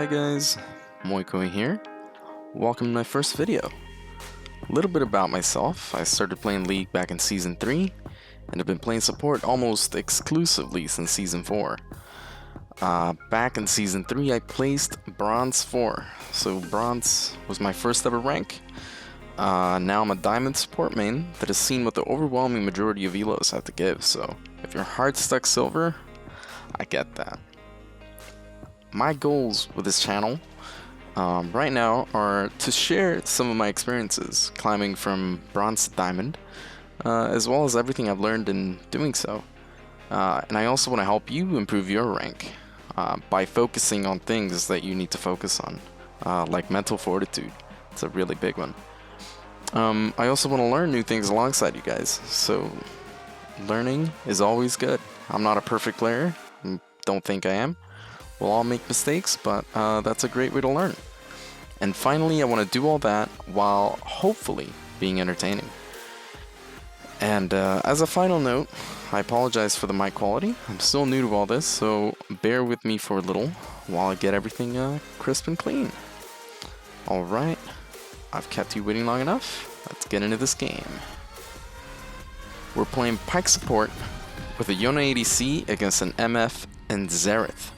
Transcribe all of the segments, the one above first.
Hi guys, MoiKoi here. Welcome to my first video. A little bit about myself. I started playing League back in Season 3, and have been playing support almost exclusively since Season 4. Back in Season 3, I placed Bronze 4, so Bronze was my first ever rank. Now I'm a Diamond support main that has seen what the overwhelming majority of elos have to give, so if you're hard stuck Silver, I get that. My goals with this channel right now are to share some of my experiences climbing from Bronze to Diamond, as well as everything I've learned in doing so. And I also want to help you improve your rank by focusing on things that you need to focus on, like mental fortitude. It's a really big one. I also want to learn new things alongside you guys, so learning is always good. I'm not a perfect player, don't think I am. We'll all make mistakes, but that's a great way to learn. And finally, I want to do all that while hopefully being entertaining. And as a final note, I apologize for the mic quality. I'm still new to all this, so bear with me for a little while I get everything crisp and clean. Alright, I've kept you waiting long enough. Let's get into this game. We're playing Pike support with a Yone ADC against an MF and Xerath.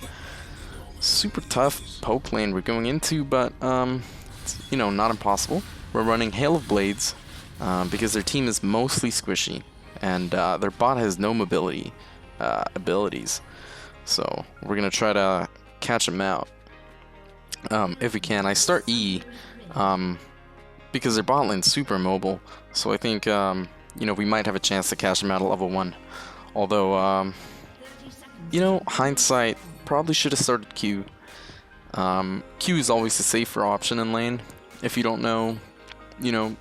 Super tough poke lane we're going into, but you know, not impossible. We're running Hail of Blades because their team is mostly squishy, and their bot has no mobility abilities. So we're gonna try to catch them out if we can. I start E because their bot lane's super mobile, so I think you know, we might have a chance to catch them out at level 1. Although you know, hindsight, probably should have started Q. Q is always the safer option in lane if you don't know, you know,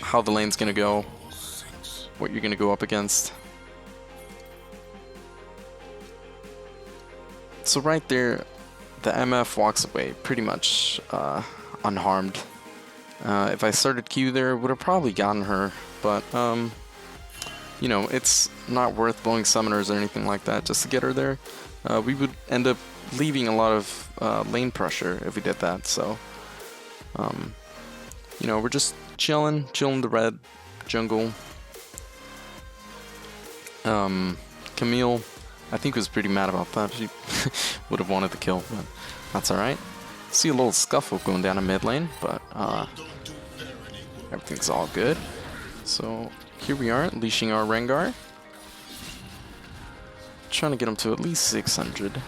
how the lane's gonna go, what you're gonna go up against. So right there, the MF walks away pretty much unharmed. If I started Q there, would have probably gotten her, but you know, it's not worth blowing summoners or anything like that just to get her there. We would end up leaving a lot of lane pressure if we did that, so you know, we're just chilling the red jungle. Camille, I think, was pretty mad about that. She would have wanted the kill, but that's alright. See a little scuffle going down in mid lane, but everything's all good. So here we are, leashing our Rengar. Trying to get him to at least 600,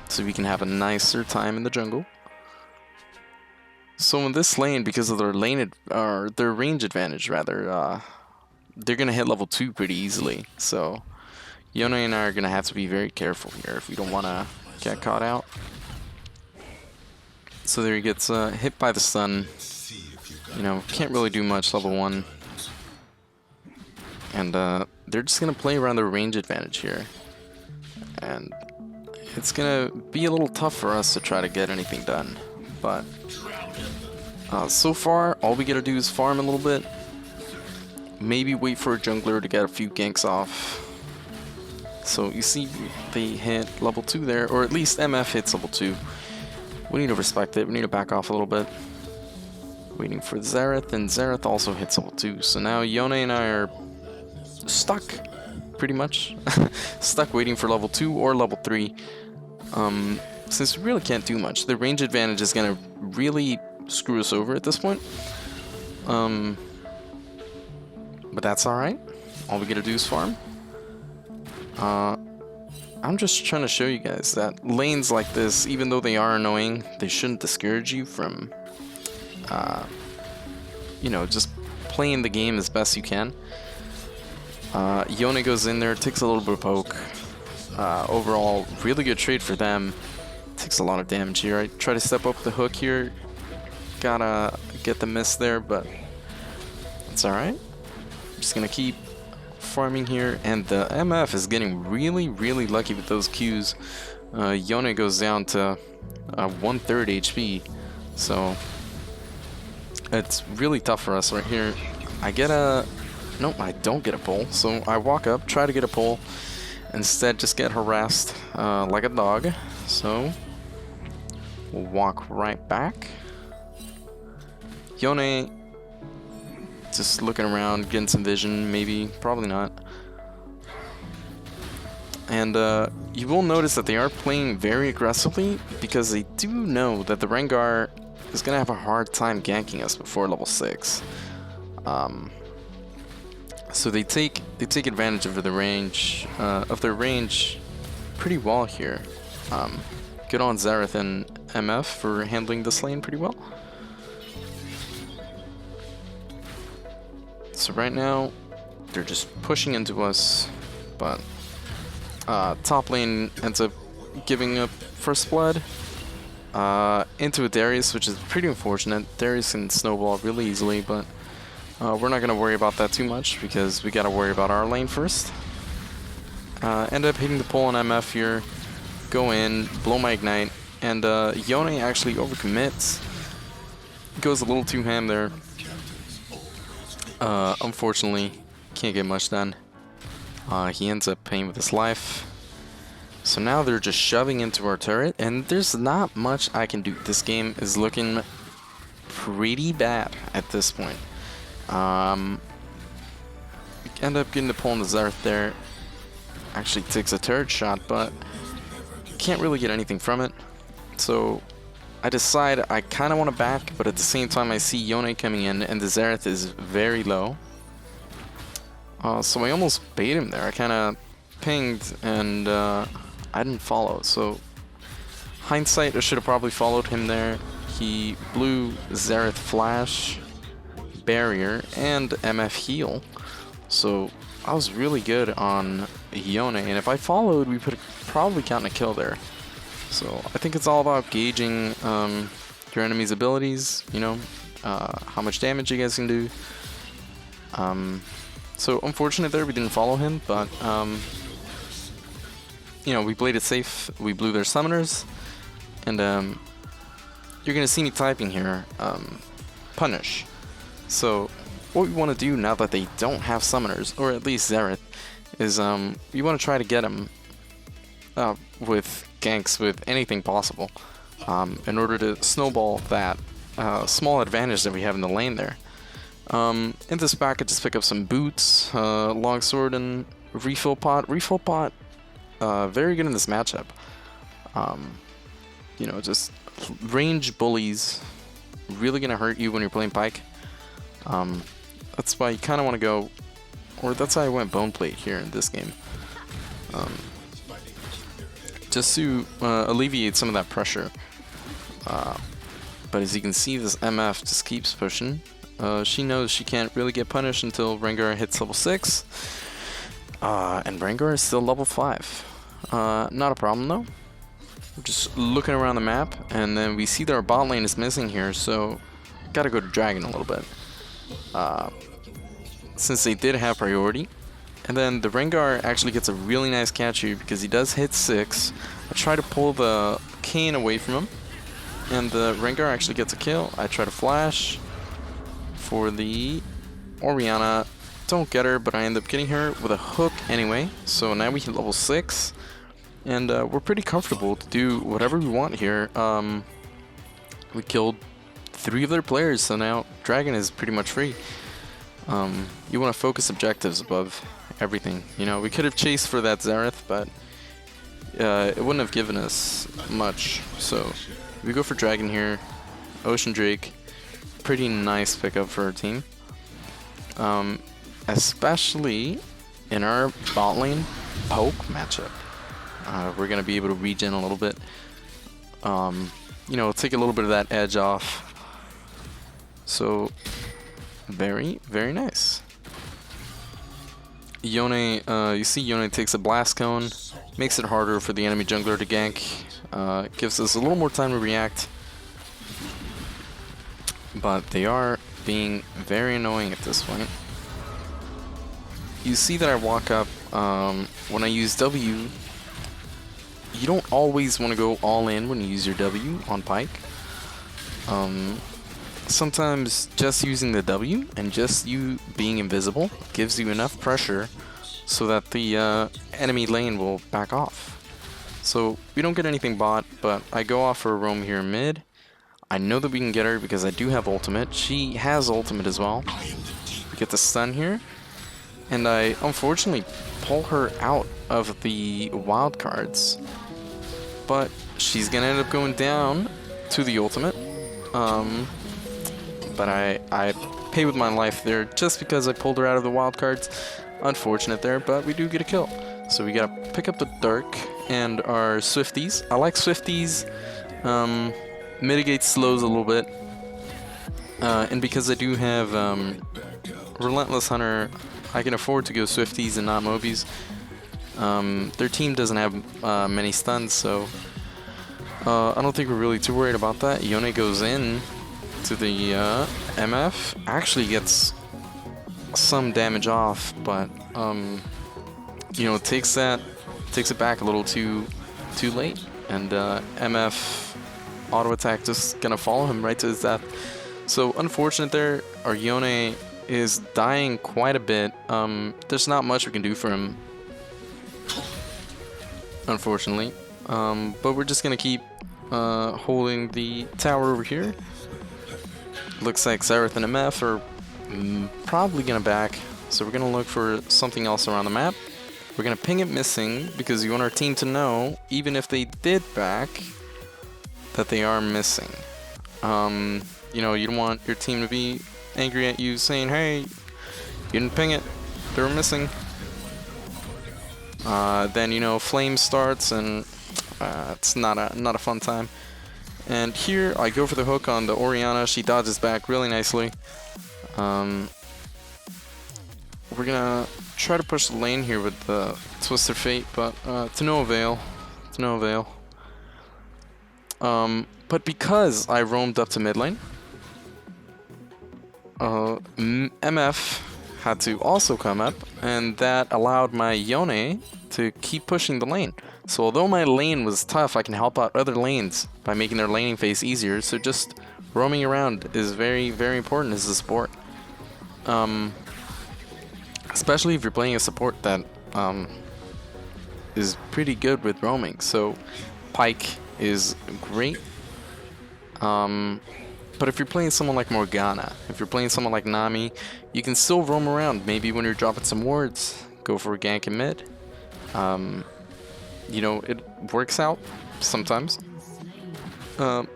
so we can have a nicer time in the jungle. So in this lane, because of their their range advantage rather, they're gonna hit level 2 pretty easily. So Yone and I are gonna have to be very careful here if we don't want to get caught out. So there he gets hit by the stun. You know, can't really do much level 1, and they're just gonna play around their range advantage here. And it's gonna be a little tough for us to try to get anything done, but so far all we gotta do is farm a little bit, maybe wait for a jungler to get a few ganks off. So you see they hit level 2 there, or at least MF hits level 2. We need to respect it, we need to back off a little bit. Waiting for Xerath, and Xerath also hits level 2, so now Yone and I are stuck. Pretty much stuck waiting for level 2 or level 3, since we really can't do much. The range advantage is gonna really screw us over at this point, but that's alright. All we gotta do is farm. I'm just trying to show you guys that lanes like this, even though they are annoying, they shouldn't discourage you from you know, just playing the game as best you can. Yone goes in there, takes a little bit of poke. Overall, really good trade for them. Takes a lot of damage here. I try to step up the hook here. Gotta get the miss there, but it's alright. Just gonna keep farming here, and the MF is getting really lucky with those Qs. Yone goes down to 1/3 HP, so it's really tough for us right here. I get a... Nope, I don't get a pull, so I walk up, try to get a pull, instead just get harassed like a dog. So We'll walk right back. Yone just looking around, getting some vision, maybe, probably not. And you will notice that they are playing very aggressively because they do know that the Rengar is going to have a hard time ganking us before level 6. So they take advantage of the range of their range pretty well here. Good on Xerath and MF for handling this lane pretty well. So right now they're just pushing into us, but top lane ends up giving up first blood into a Darius, which is pretty unfortunate. Darius can snowball really easily, but we're not going to worry about that too much because we got to worry about our lane first. End up hitting the pull on MF here, go in, blow my ignite, and Yone actually overcommits. Goes a little too ham there. Unfortunately, can't get much done. He ends up paying with his life. So now they're just shoving into our turret, and there's not much I can do. This game is looking pretty bad at this point. End up getting the pull on the Xerath there. Actually takes a turret shot, but can't really get anything from it. So I decide I kind of want to back, but at the same time I see Yone coming in, and the Xerath is very low. So I almost bait him there. I kind of pinged, and I didn't follow. So hindsight, I should have probably followed him there. He blew Xerath flash, barrier, and MF heal. So I was really good on Yone, and if I followed, we could have probably gotten a kill there. So I think it's all about gauging your enemy's abilities, you know, how much damage you guys can do. So unfortunate there, we didn't follow him, but you know, we played it safe. We blew their summoners, and you're gonna see me typing here, punish. So what we want to do now that they don't have summoners, or at least Xerath, is we want to try to get them with ganks with anything possible, in order to snowball that small advantage that we have in the lane there. In this pack, I just pick up some boots, longsword, and refill pot. Refill pot, very good in this matchup. You know, just range bullies, really gonna hurt you when you're playing Pyke. That's why you kind of want to go, or that's why I went bone plate here in this game. Just to alleviate some of that pressure. But as you can see, this MF just keeps pushing. She knows she can't really get punished until Rengar hits level 6. And Rengar is still level 5. Not a problem though. We're just looking around the map, and then we see that our bot lane is missing here, so gotta go to Dragon a little bit. Since they did have priority. And then the Rengar actually gets a really nice catch here because he does hit 6. I try to pull the Kayn away from him, and the Rengar actually gets a kill. I try to flash for the Orianna. Don't get her, but I end up getting her with a hook anyway. So now we hit level 6, and we're pretty comfortable to do whatever we want here. We killed 3 of their players, so now Dragon is pretty much free. You want to focus objectives above everything. You know, we could have chased for that Xerath, but it wouldn't have given us much. So we go for Dragon here. Ocean Drake, pretty nice pickup for our team. Especially in our bot lane poke matchup. We're going to be able to regen a little bit. You know, take a little bit of that edge off. So very, very nice. Yone, you see Yone takes a blast cone, makes it harder for the enemy jungler to gank, gives us a little more time to react, but they are being very annoying at this point. You see that I walk up, when I use W, you don't always want to go all in when you use your W on Pyke. Sometimes just using the W and just you being invisible gives you enough pressure so that the enemy lane will back off. So we don't get anything bot, but I go off for a roam here mid. I know that we can get her because I do have ultimate. She has ultimate as well. We get the stun here. And I unfortunately pull her out of the wild cards. But she's gonna end up going down to the ultimate. But I pay with my life there just because I pulled her out of the wild cards. Unfortunate there, but we do get a kill. So we gotta pick up the Dark and our Swifties. I like Swifties. Mitigate slows a little bit. And because I do have Relentless Hunter, I can afford to go Swifties and not Mobies. Their team doesn't have many stuns, so I don't think we're really too worried about that. Yone goes in to the MF. Actually gets some damage off, but you know, takes it back a little too late, and MF auto attack just gonna follow him right to his death. So unfortunate there. Our Yone is dying quite a bit. There's not much we can do for him, unfortunately. But we're just gonna keep holding the tower over here. Looks like Xerath and MF are probably gonna back, so we're gonna look for something else around the map. We're gonna ping it missing because you want our team to know, even if they did back, that they are missing. You know, you don't want your team to be angry at you saying, hey, you didn't ping it, they were missing. Then, you know, flame starts and it's not a fun time. And here I go for the hook on the Orianna. She dodges back really nicely. We're gonna try to push the lane here with the Twisted Fate, but to no avail. To no avail. But because I roamed up to mid lane, MF had to also come up, and that allowed my Yone to keep pushing the lane. So although my lane was tough, I can help out other lanes by making their laning phase easier. So just roaming around is very, very important as a support. Especially if you're playing a support that is pretty good with roaming. So Pyke is great. But if you're playing someone like Morgana, if you're playing someone like Nami, you can still roam around. Maybe when you're dropping some wards, go for a gank in mid. You know, it works out sometimes. And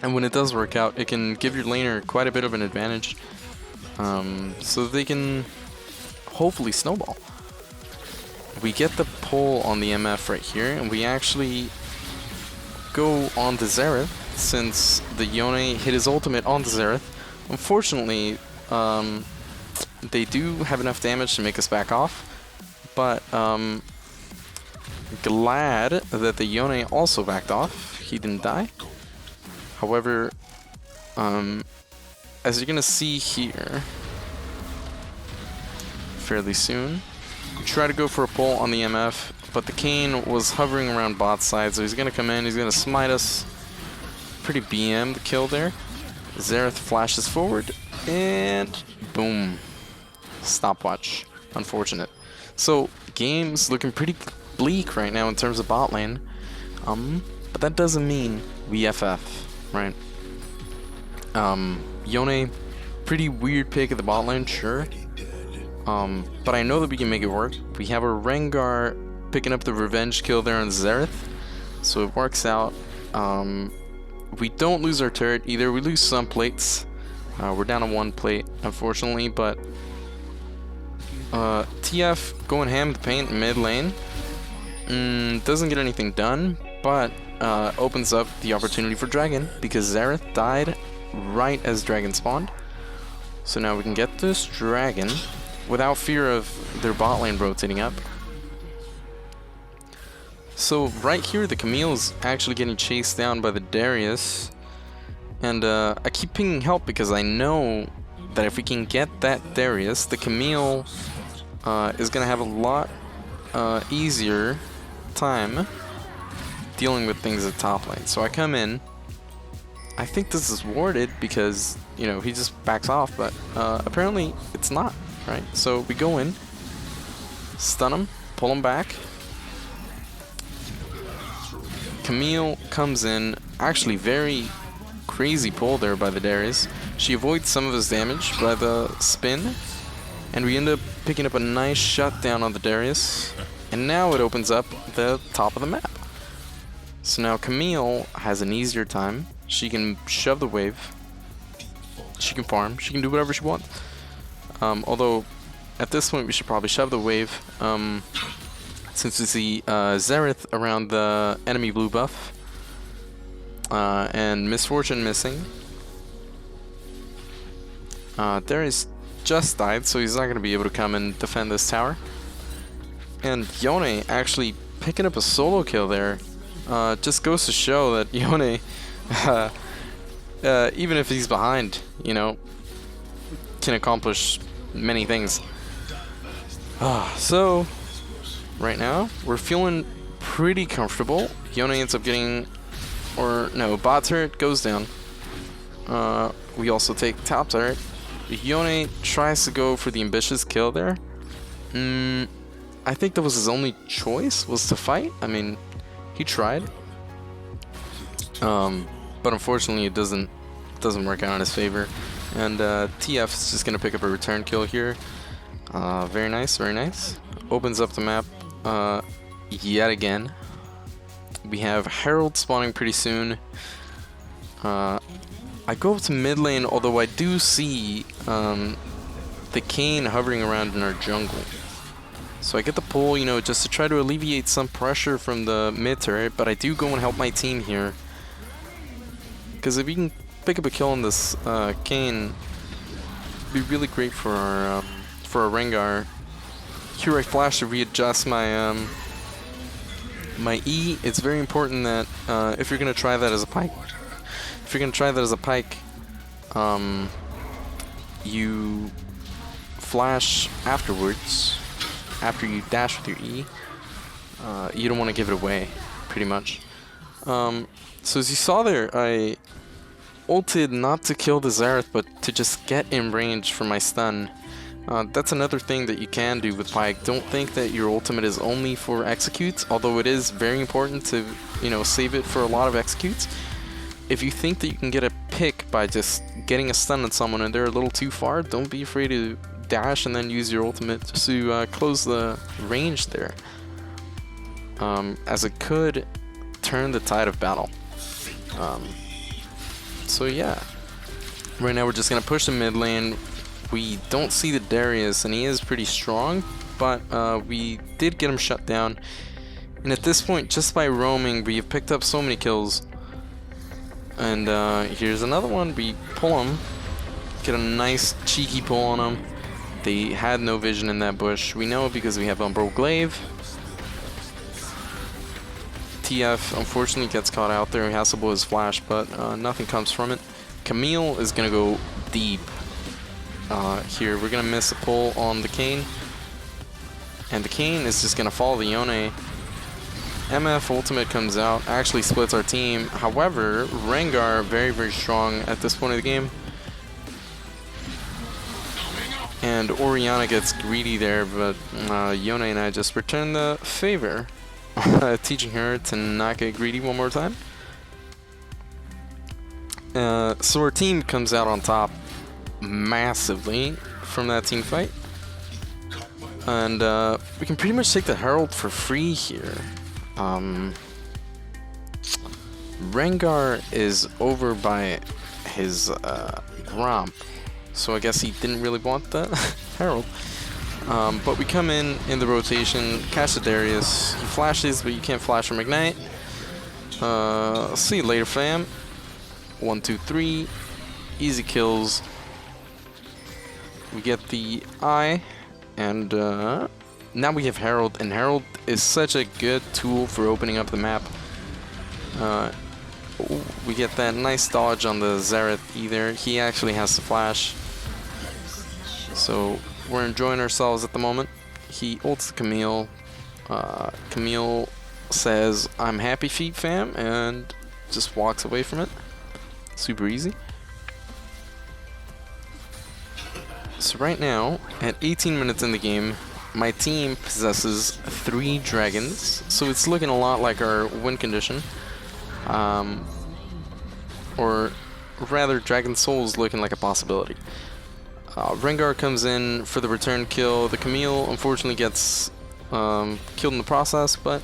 when it does work out, it can give your laner quite a bit of an advantage. So they can hopefully snowball. We get the pull on the MF right here, and we actually go on to Xerath, since the Yone hit his ultimate on the Xerath. Unfortunately, they do have enough damage to make us back off, but glad that the Yone also backed off. He didn't die. However, as you're gonna see here fairly soon, try to go for a pull on the MF, but the Kayn was hovering around bot side, so he's gonna come in, he's gonna smite us. Pretty BM the kill there. Xerath flashes forward, and boom. Stopwatch. Unfortunate. So, game's looking pretty bleak right now in terms of bot lane. But that doesn't mean we FF, right? Yone, pretty weird pick at the bot lane, sure. But I know that we can make it work. We have a Rengar picking up the revenge kill there on Xerath, so it works out. We don't lose our turret either. We lose some plates. We're down to 1 plate, unfortunately, but TF going ham the paint mid lane doesn't get anything done, but opens up the opportunity for Dragon, because Xerath died right as Dragon spawned. So now we can get this Dragon without fear of their bot lane rotating up. So right here, the Camille's actually getting chased down by the Darius, and I keep pinging help because I know that if we can get that Darius, the Camille is gonna have a lot easier time dealing with things at top lane. So I come in. I think this is warded because, you know, he just backs off, but apparently it's not, right? So we go in, stun him, pull him back. Camille comes in, actually very crazy pull there by the Darius. She avoids some of his damage by the spin, and we end up picking up a nice shutdown on the Darius, and now it opens up the top of the map. So now Camille has an easier time. She can shove the wave, she can farm, she can do whatever she wants. Although at this point we should probably shove the wave, since we see Xerath around the enemy blue buff, and Misfortune missing. Darius just died, so he's not going to be able to come and defend this tower. And Yone actually picking up a solo kill there, just goes to show that Yone, even if he's behind, you know, can accomplish many things. So right now we're feeling pretty comfortable. Yone ends up getting, or no, bot turret goes down. We also take top turret. Yone tries to go for the ambitious kill there. I think that was his only choice, was to fight. I mean, he tried, but unfortunately it doesn't work out in his favor. And TF is just gonna pick up a return kill here. Very nice, very nice. Opens up the map yet again. We have Herald spawning pretty soon. I go up to mid lane, although I do see the Kayn hovering around in our jungle. So I get the pull, you know, just to try to alleviate some pressure from the mid turret, but I do go and help my team here. Because if we can pick up a kill on this Kayn, it'd be really great for our Rengar. Here I flash to readjust my my E. It's very important that if you're gonna try that as a pike, you flash afterwards, after you dash with your E. You don't want to give it away, pretty much. So as you saw there, I ulted not to kill the Xerath, but to just get in range for my stun. That's another thing that you can do with Pyke. Don't think that your ultimate is only for executes, although it is very important to, you know, save it for a lot of executes. If you think that you can get a pick by just getting a stun on someone and they're a little too far, don't be afraid to dash and then use your ultimate just to close the range there, as it could turn the tide of battle. So yeah, right now we're just gonna push the mid lane. We don't see the Darius, and he is pretty strong, but we did get him shut down. And at this point, just by roaming, we have picked up so many kills. And here's another one. We pull him, get a nice cheeky pull on him. They had no vision in that bush. We know because we have Umbral Glaive. TF unfortunately gets caught out there. He has to blow his flash, but nothing comes from it. Camille is gonna go deep. Here we're gonna miss a pull on the Kayn, and the Kayn is just gonna follow the Yone. MF ultimate comes out, actually splits our team. However, Rengar very, very strong at this point of the game, and Orianna gets greedy there, but Yone and I just return the favor, teaching her to not get greedy one more time. So our team comes out on top massively from that team fight, and we can pretty much take the Herald for free here. Rengar is over by his Gromp, so I guess he didn't really want the Herald. But we come in the rotation, catch the Darius. He flashes, but you can't flash from Ignite. See you later, fam. 1, 2, 3, easy kills. We get the eye, and now we have Herald, and Herald is such a good tool for opening up the map. We get that nice dodge on the Xerath either. He actually has to flash, so we're enjoying ourselves at the moment. He ults the Camille. Camille says, "I'm happy feet, fam," and just walks away from it. Super easy. So right now, at 18 minutes in the game, my team possesses 3 dragons, so it's looking a lot like our win condition. Or rather, Dragon Soul is looking like a possibility. Rengar comes in for the return kill. The Camille unfortunately gets killed in the process, but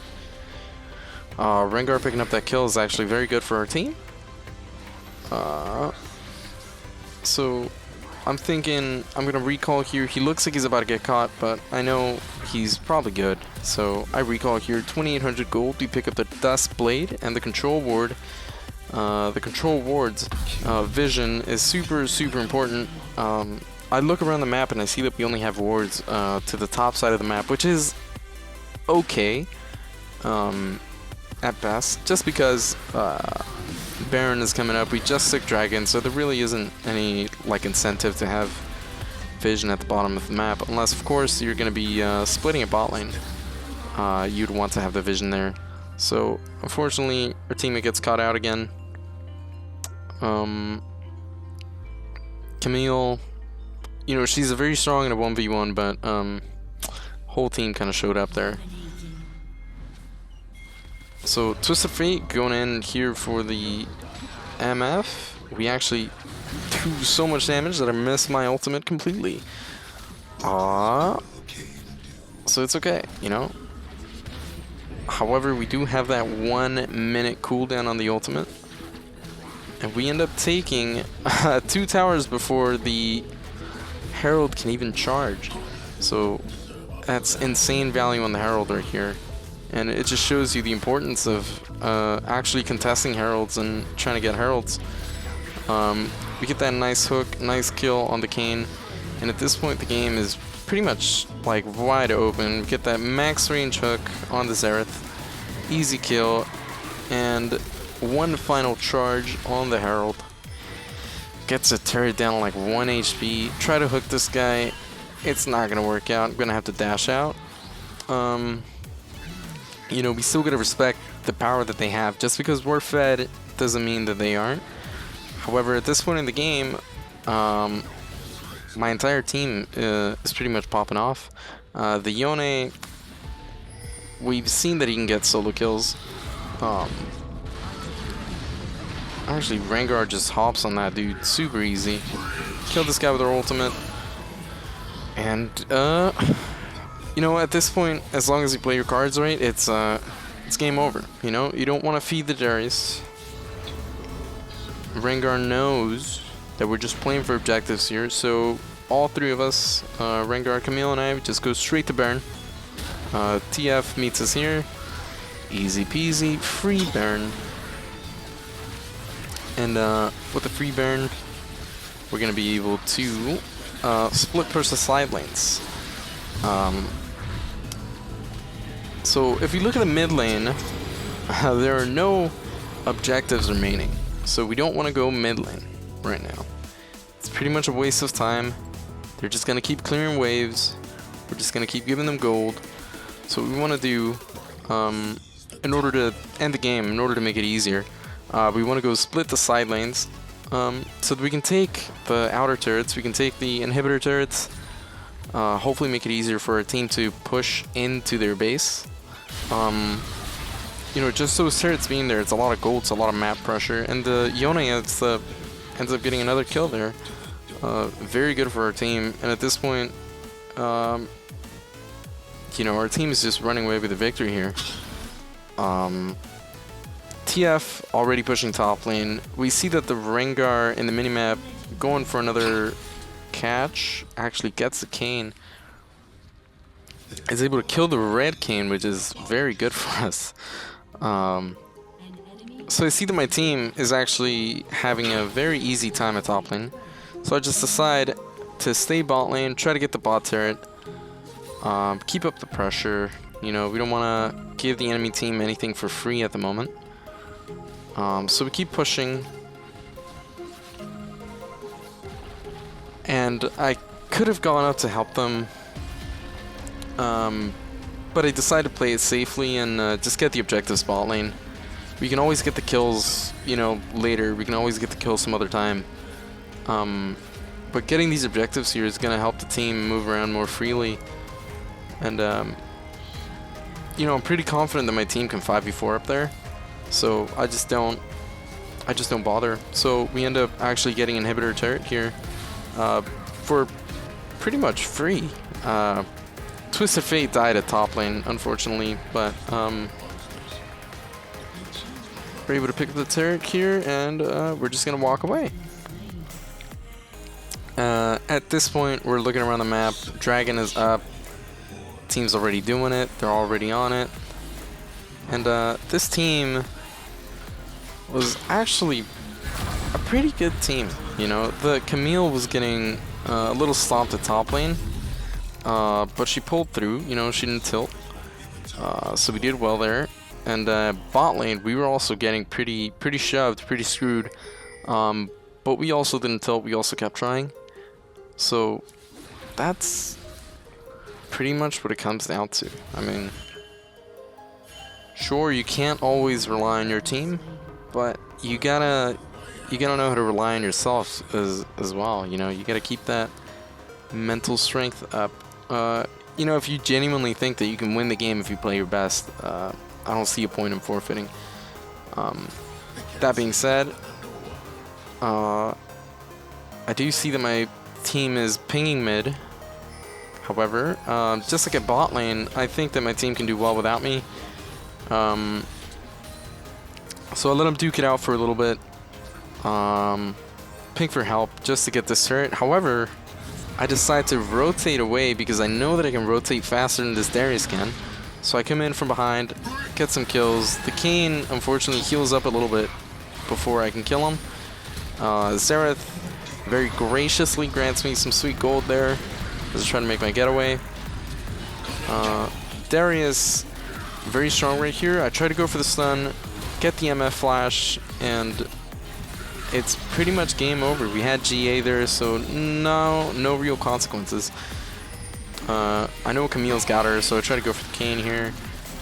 Rengar picking up that kill is actually very good for our team. So I'm thinking I'm gonna recall here. He looks like he's about to get caught, but I know he's probably good. So I recall here, 2,800 gold. We pick up the Dust Blade and the Control Ward. The Control Ward's vision is super important. I look around the map and I see that we only have wards to the top side of the map, which is okay at best, just because Baron is coming up. We just took Dragon, so there really isn't any like incentive to have vision at the bottom of the map, unless of course you're going to be splitting a bot lane. You'd want to have the vision there. So unfortunately our teammate gets caught out again. Camille, you know, she's very strong in a 1v1, but whole team kind of showed up there. So Twisted Fate going in here for the MF. We actually do so much damage that I missed my ultimate completely. So it's okay, you know. However, we do have that 1 minute cooldown on the ultimate, and we end up taking 2 towers before the Herald can even charge. So that's insane value on the Herald right here, and it just shows you the importance of actually contesting Heralds and trying to get Heralds. We get that nice hook, nice kill on the Kayn, and at this point the game is pretty much like wide open. We get that max range hook on the Xerath, easy kill, and one final charge on the Herald. Gets a turret down like 1 HP. Try to hook this guy. It's not gonna work out. I'm gonna have to dash out. You know, we still gotta respect the power that they have. Just because we're fed doesn't mean that they aren't. However, at this point in the game, my entire team is pretty much popping off. The Yone, we've seen that he can get solo kills. Actually, Rengar just hops on that dude super easy. Kill this guy with our ultimate. And, you know, at this point, as long as you play your cards right, it's game over. You know, you don't want to feed the Darius. Rengar knows that we're just playing for objectives here, so all 3 of us, Rengar, Camille, and I, just go straight to Baron. TF meets us here. Easy peasy, free Baron. And with the free Baron, we're going to be able to split push the side lanes. So if you look at the mid lane, there are no objectives remaining. So we don't want to go mid lane right now. It's pretty much a waste of time. They're just going to keep clearing waves. We're just going to keep giving them gold. So what we want to do, in order to end the game, in order to make it easier, we want to go split the side lanes, so that we can take the outer turrets, we can take the inhibitor turrets, hopefully make it easier for our team to push into their base. You know, just those turrets being there, it's a lot of gold, it's a lot of map pressure, and the Yone ends up getting another kill there. Very good for our team, and at this point, you know, our team is just running away with the victory here. TF already pushing top lane. We see that the Rengar in the minimap going for another catch actually gets the Kayn. Is able to kill the red Kayn, which is very good for us. So I see that my team is actually having a very easy time at top lane. So I just decide to stay bot lane, try to get the bot turret, keep up the pressure. You know, we don't want to give the enemy team anything for free at the moment. So we keep pushing. And I could have gone up to help them, but I decided to play it safely and just get the objectives bot lane. We can always get the kills, you know, later. We can always get the kills some other time. But getting these objectives here is going to help the team move around more freely. And, you know, I'm pretty confident that my team can 5v4 up there. so I just don't bother. So we end up actually getting inhibitor turret here for pretty much free. Twisted Fate died at top lane, unfortunately, but we're able to pick up the turret here, and we're just gonna walk away. At this point, we're looking around the map. Dragon is up. Team's already doing it. They're already on it. And this team was actually a pretty good team. You know, the Camille was getting a little stomped at top lane, but she pulled through. You know, she didn't tilt, so we did well there. And bot lane, we were also getting pretty shoved, pretty screwed, but we also didn't tilt. We also kept trying. So that's pretty much what it comes down to. I mean, sure, you can't always rely on your team, but you gotta know how to rely on yourself as well. You know, you gotta keep that mental strength up. You know, if you genuinely think that you can win the game if you play your best, I don't see a point in forfeiting. That being said, I do see that my team is pinging mid. However, just like at bot lane, I think that my team can do well without me. So I let them duke it out for a little bit. Ping for help just to get this turret. However, I decide to rotate away because I know that I can rotate faster than this Darius can. So I come in from behind, get some kills. The Kayn, unfortunately, heals up a little bit before I can kill him. Xerath very graciously grants me some sweet gold there as I try to make my getaway. Darius, very strong right here. I try to go for the stun, get the MF flash, and it's pretty much game over. We had GA there, so no real consequences. I know Camille's got her, so I try to go for the Kayn here,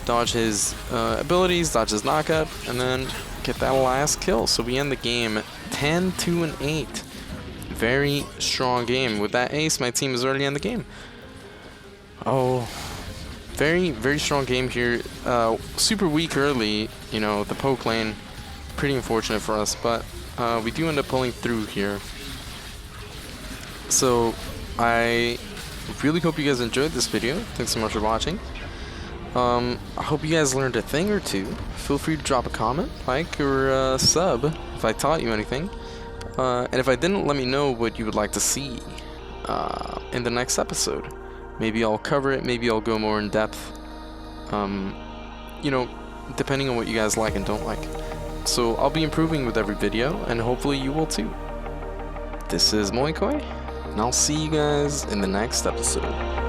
dodge his abilities, dodge his knockup, and then get that last kill. So we end the game 10-2-8. Very strong game. With that ace, my team is already in the game. Oh, very strong game here. Super weak early, you know, the poke lane. Pretty unfortunate for us, but we do end up pulling through here. So I really hope you guys enjoyed this video. Thanks so much for watching. I hope you guys learned a thing or two. Feel free to drop a comment, like, or sub if I taught you anything. And if I didn't, let me know what you would like to see in the next episode. Maybe I'll cover it, maybe I'll go more in depth. You know, depending on what you guys like and don't like. So I'll be improving with every video, and hopefully you will too. This is MoiKoi, and I'll see you guys in the next episode.